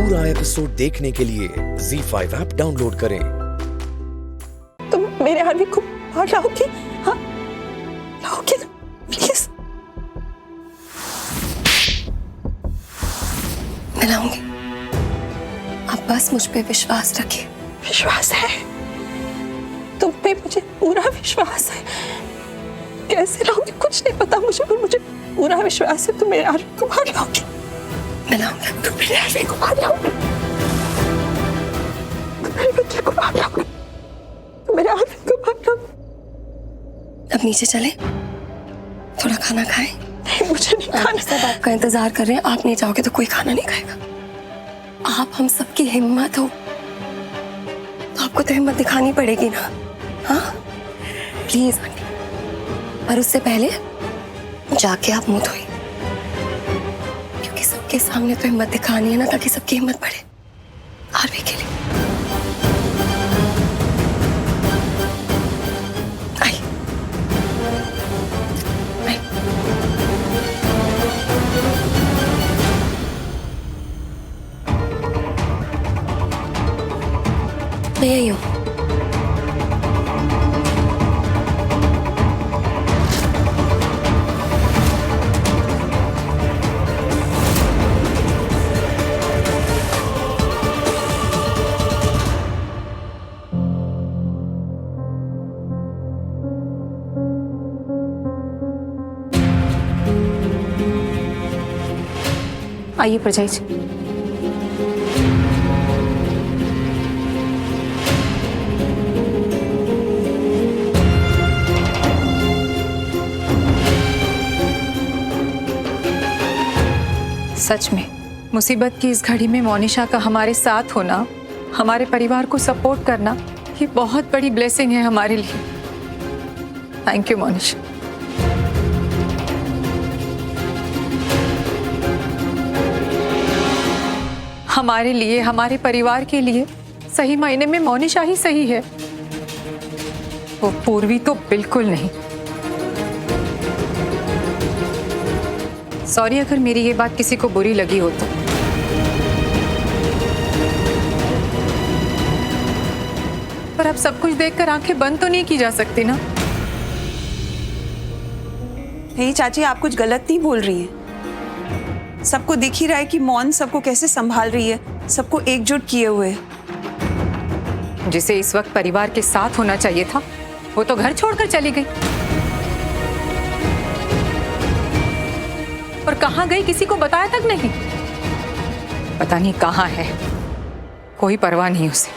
पूरा एपिसोड देखने के लिए ZEE5 ऐप डाउनलोड करें। तुम मेरे आर्मी को बाहर लाओगे? हाँ, लाओगे ना प्लीज? मैं लाऊंगी, आप बस मुझ पे विश्वास रखिए। विश्वास है, तुम पे मुझे पूरा विश्वास है। कैसे लाऊंगी कुछ नहीं पता मुझे, पर मुझे पूरा विश्वास है तुम मेरे आर्मी को बाहर लाओगे। मैं लाऊंगी, तुम मेरे आर्मी को बाहर लाओगे, तुम मेरे बच्चे को बाहर लाओगे, तुम मेरे आर्मी को बाहर लाओगे। अब नीचे चले, थोड़ा खाना खाएं। नहीं, मुझे नहीं खाना। सब आपका इंतजार कर रहे हैं, आप नहीं जाओगे तो कोई खाना नहीं खाएगा। आप हम सबकी हिम्मत हो, तो आपको तो हिम्मत दिखानी पड़ेगी ना। हाँ प्लीज आंटी, पर उससे पहले जाके आप मुंह धोइए, क्योंकि सबके सामने तो हिम्मत दिखानी है ना, ताकि सबकी हिम्मत बढ़े आर्मी के लिए। आई आई मैं यही हूँ। आइए परजाई जी। सच में मुसीबत की इस घड़ी में मोनिशा का हमारे साथ होना, हमारे परिवार को सपोर्ट करना, ये बहुत बड़ी ब्लेसिंग है हमारे लिए। Thank you Monisha. हमारे लिए, हमारे परिवार के लिए सही मायने में मोनिशा ही सही है, वो पूर्वी तो बिल्कुल नहीं। सॉरी अगर मेरी ये बात किसी को बुरी लगी हो तो। पर अब सब कुछ देखकर आंखें बंद तो नहीं की जा सकती ना। नहीं चाची, आप कुछ गलत नहीं बोल रही हैं। सबको दिख ही रहा है कि मौन सबको कैसे संभाल रही है, सबको एकजुट किए हुए। जिसे इस वक्त परिवार के साथ होना चाहिए था, वो तो घर छोड़कर चली गई। और कहां गई किसी को बताया तक नहीं। पता नहीं कहां है, कोई परवाह नहीं उसे।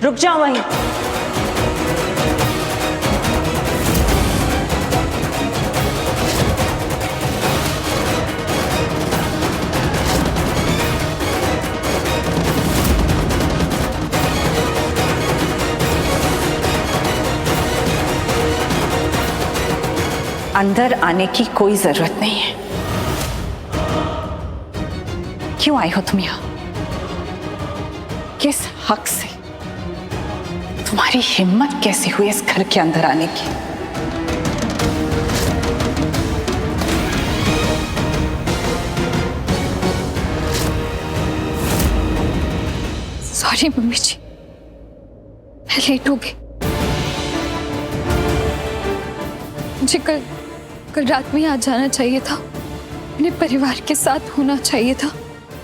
रुक जाओ वहीं। अंदर आने की कोई जरूरत नहीं है। क्यों आई हो तुम यहां? किस हक से? तुम्हारी हिम्मत कैसे हुई इस घर के अंदर आने की? सॉरी मम्मी जी, मैं लेट हो गई। मुझे कल रात में आ जाना चाहिए था, अपने परिवार के साथ होना चाहिए था।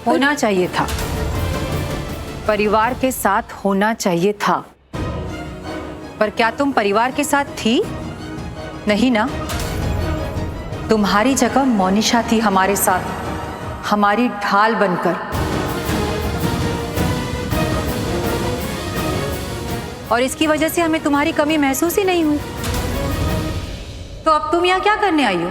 होना चाहिए था, परिवार के साथ होना चाहिए था। पर क्या तुम परिवार के साथ थी? नहीं ना। तुम्हारी जगह मोनिशा थी हमारे साथ, हमारी ढाल बनकर। और इसकी वजह से हमें तुम्हारी कमी महसूस ही नहीं हुई। तो अब तुम यहाँ क्या करने आई हो?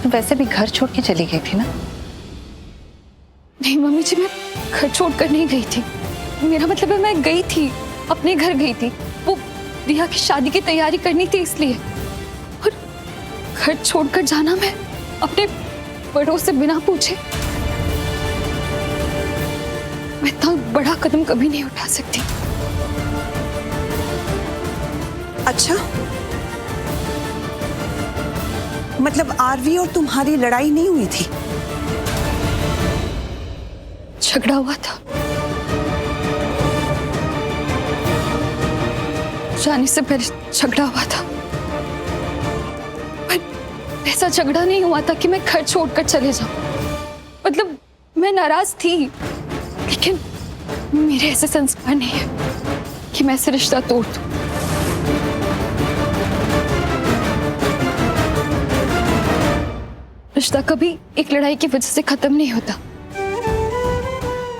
तुम वैसे भी घर छोड़ के चली गई थी ना? नहीं मम्मी जी, मैं घर छोड़कर नहीं गई थी। मेरा मतलब है मैं गई थी, अपने घर गई थी। वो रिया की शादी की तैयारी करनी थी इसलिए। और घर छोड़कर जाना मैं अपने बड़ों से बिना पूछे, मैं इतना बड़ा कदम कभी नहीं उठा सकती। अच्छा, मतलब आरवी और तुम्हारी लड़ाई नहीं हुई थी? झगड़ा हुआ था। जाने से पहले झगड़ा हुआ था, पर ऐसा झगड़ा नहीं हुआ था कि मैं घर छोड़कर चले जाऊं। मतलब मैं नाराज थी, लेकिन मेरे ऐसे संस्कार नहीं है कि मैं ऐसे रिश्ता तोड़ दूं। रिश्ता कभी एक लड़ाई की वजह से खत्म नहीं होता।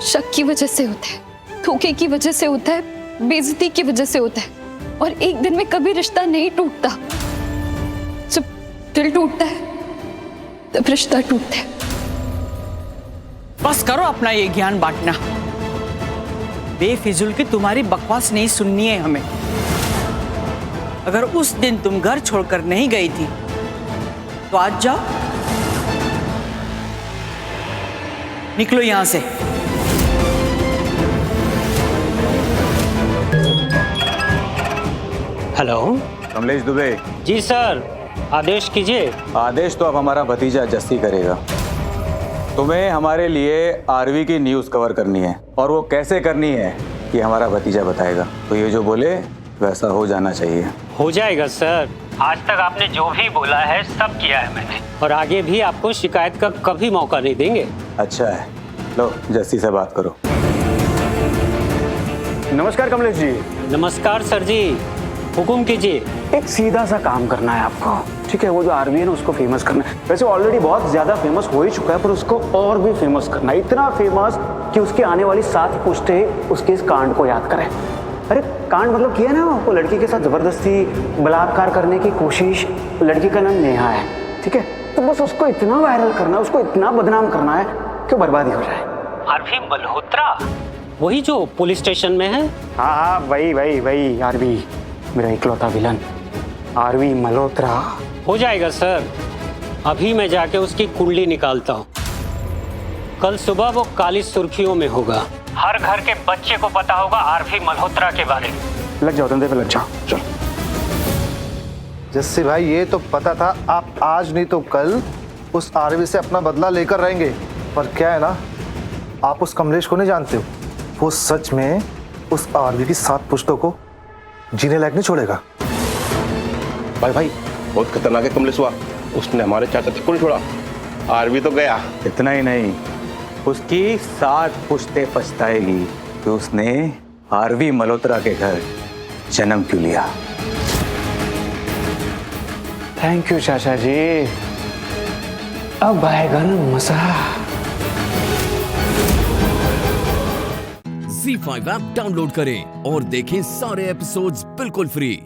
शक की वजह से होता है, धोखे की वजह से होता है, बेइज्जती की वजह से होता है। और एक दिन में कभी रिश्ता नहीं टूटता। जब दिल टूटता है तब रिश्ता टूटता है। बस करो अपना ये ज्ञान बांटना। बेफिजूल की तुम्हारी बकवास नहीं सुननी है हमें। अगर उस दिन तुम घर छोड़कर नहीं गई थी तो आज जाओ, निकलो यहां से। हेलो, कमलेश दुबे। जी सर, आदेश कीजिए। आदेश तो अब हमारा भतीजा जस्सी करेगा। तुम्हें हमारे लिए आरवी की न्यूज़ कवर करनी है, और वो कैसे करनी है ये हमारा भतीजा बताएगा। तो ये जो बोले वैसा हो जाना चाहिए। हो जाएगा सर। आज तक आपने जो भी बोला है सब किया है मैंने, और आगे भी आपको शिकायत का कभी मौका नहीं देंगे। अच्छा है, लो जस्सी से बात करो। नमस्कार कमलेश जी। नमस्कार सर जी, हुकुम कीजिए। एक सीधा सा काम करना है आपको, ठीक है? वो जो आरवी है ना, उसको फेमस करना है। वैसे ऑलरेडी बहुत ज्यादा फेमस हो ही चुका है, पर उसको और भी फेमस करना है। इतना फेमस कि उसकी आने वाली 7 पुश्तें उसके इस कांड को याद करें। अरे कांड मतलब किया ना, वो लड़की के साथ जबरदस्ती बलात्कार करने की कोशिश। लड़की का नाम नेहा है, ठीक है? तो बस उसको इतना वायरल करना, उसको इतना बदनाम करना है कि बर्बादी हो जाए। आरवी मल्होत्रा, वही जो पुलिस स्टेशन में है? हाँ हाँ, वही आरवी, मेरा इकलौता विलन आरवी मल्होत्रा। हो जाएगा सर। अभी मैं जाके उसकी कुंडली निकालता हूँ। कल सुबह वो काली सुर्खियों में होगा। हर घर के बच्चे को पता होगा आरवी मल्होत्रा के बारे में। लग जाओ धंधे पे, लग जाओ, चलो। जस्सी भाई, ये तो पता था आप आज नहीं तो कल उस आरवी से अपना बदला लेकर रहेंगे। पर क्या है ना, आप उस कमलेश को नहीं जानते हो। वो सच में उस आरवी की 7 पुश्तों को जीने लायक नहीं छोड़ेगा। भाई बहुत खतरनाक है कमलेश हुआ। उसने हमारे चाचा तक को नहीं छोड़ा। आरवी तो गया। इतना ही नहीं, उसकी 7 पुश्तें पछताएगी कि उसने आरवी मल्होत्रा के घर जन्म क्यों लिया। थैंक यू चाचा जी, अब आएगा ना मजा। Z5 ऐप डाउनलोड करें और देखें सारे एपिसोड्स बिल्कुल फ्री।